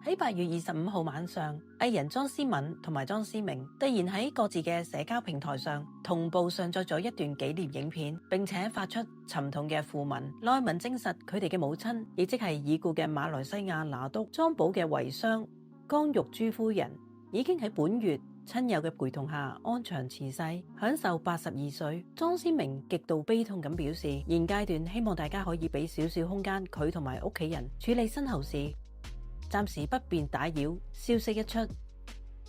喺8月25號晚上，藝人莊思敏同埋莊思明突然喺各自嘅社交平台上同步上載咗一段紀念影片，並且發出沉痛嘅訃文。內文證實佢哋嘅母親，亦即係已故嘅馬來西亞拿督莊寶嘅遺孀江玉珠夫人，已經喺本月親友嘅陪同下安詳辭世，享壽82歲。莊思明極度悲痛咁表示，現階段希望大家可以俾少少空間佢同埋屋企人處理身後事，暫時不便打擾。消息一出，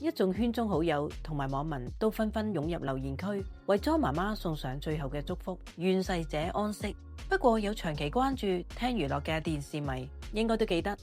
一眾圈中好友同埋網民都紛紛湧入留言區，為莊媽媽送上最後嘅祝福，願逝者安息。不過有長期關注聽娛樂嘅電視迷應該都記得，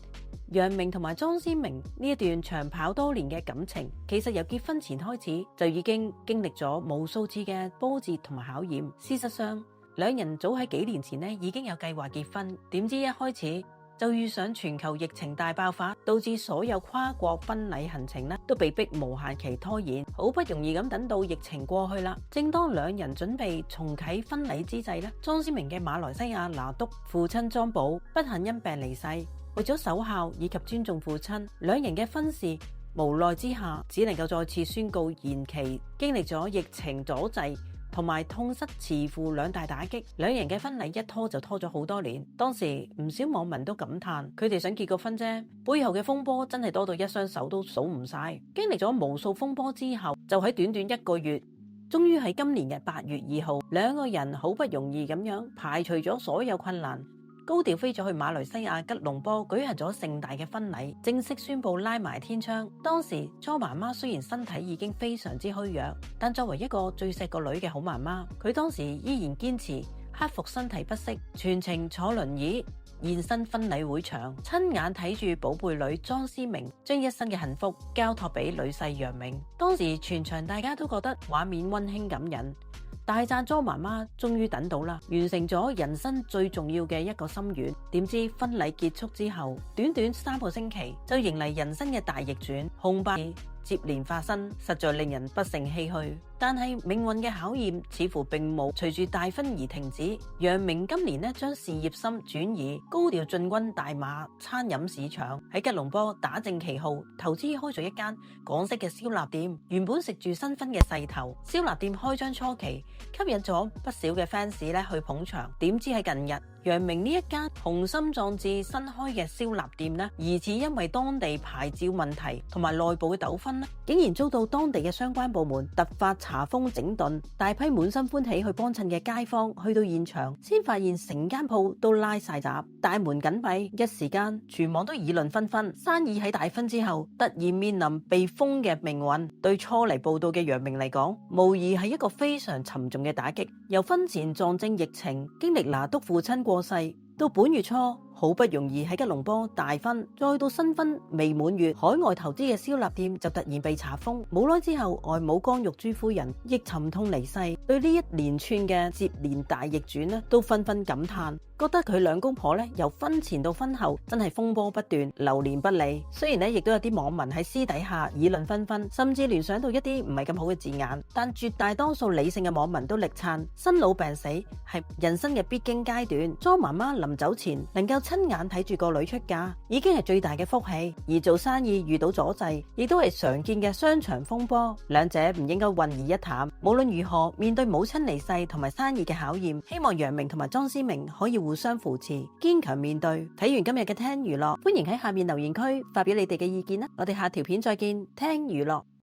楊明同埋莊思明呢一段長跑多年嘅感情，其實由結婚前開始就已經經歷咗無數次嘅波折同埋考驗。事實上，兩人早喺幾年前呢已經有計劃結婚，點知一開始就遇上全球疫情大爆發，導致所有跨國婚禮行程呢都被迫無限期拖延。好不容易咁等到疫情過去啦，正當兩人準備重啟婚禮之際呢，莊思明嘅馬來西亞拿督父親莊寶不幸因病離世。為咗守孝以及尊重父親，兩人嘅婚事無奈之下只能夠再次宣告延期。經歷咗疫情阻滯同埋痛失慈父兩大打擊，兩人嘅婚禮一拖就拖咗好多年。當時唔少網民都感嘆，佢哋想結個婚啫，背後嘅風波真係多到一雙手都數唔晒。經歷咗無數風波之後，就喺短短1個月，終於喺今年嘅8月2號，兩個人好不容易咁樣排除咗所有困難，高調飛咗去馬來西亞吉隆坡舉行咗盛大嘅婚禮，正式宣布拉埋天窗。當時莊媽媽雖然身體已經非常之虛弱，但作為一個最錫個女嘅好媽媽，佢當時依然堅持克服身體不適，全程坐輪椅現身婚禮會場，親眼睇住寶貝女莊思明將一生嘅幸福交託俾女婿楊明。當時全場大家都覺得畫面溫馨感人，大讚莊媽媽終於等到啦，完成咗人生最重要嘅一個心願。點知婚禮結束之後，短短3個星期就迎嚟人生嘅大逆轉，紅白接連發生，實在令人不勝唏噓。但係命運嘅考驗似乎並冇隨住大婚而停止。楊明今年將事業心轉移，高調進軍大馬餐飲市場，喺吉隆坡打正旗號，投資開咗一間港式嘅燒臘店。原本食住新婚嘅勢頭，燒臘店開張初期吸引咗不少嘅 fans 去捧場。點知喺近日，楊明呢一間雄心壯志新開嘅燒臘店疑似因為當地牌照問題同埋內部嘅糾紛竟然遭到當地嘅相關部門突發查封整頓。大批滿心歡喜去幫襯嘅街坊去到現場，先發現成間鋪都拉晒閘，大門緊閉，一時間全網都議論紛紛。生意喺大婚之後突然面臨被封嘅命運，對初嚟報道嘅楊明嚟講，無疑係一個非常沉重嘅打擊。由婚前撞正疫情，經歷拿督父親過世，到本月初好不容易喺吉隆坡大婚，再到新婚未滿月，海外投資嘅燒臘店就突然被查封。冇耐之後，外母江玉珠夫人亦沉痛離世。對呢一連串嘅接連大逆轉都紛紛感嘆，覺得佢兩公婆由婚前到婚後真係風波不斷，流年不利。雖然亦都有啲網民喺私底下議論紛紛，甚至聯想到一啲唔係咁好嘅字眼，但絕大多數理性嘅網民都力撐生老病死係人生嘅必經階段。莊媽媽臨走前能夠親眼睇住個女出嫁，已經係最大嘅福氣。而做生意遇到阻滯，亦都係常見嘅商場風波，兩者唔應該混為一談。無論如何，面對母親離世同埋生意嘅考驗，希望楊明同埋莊思明可以互相扶持，堅強面對。睇完今日嘅聽娛樂，歡迎喺下面留言區發表你哋嘅意見啦！我哋下條片再見，聽娛樂。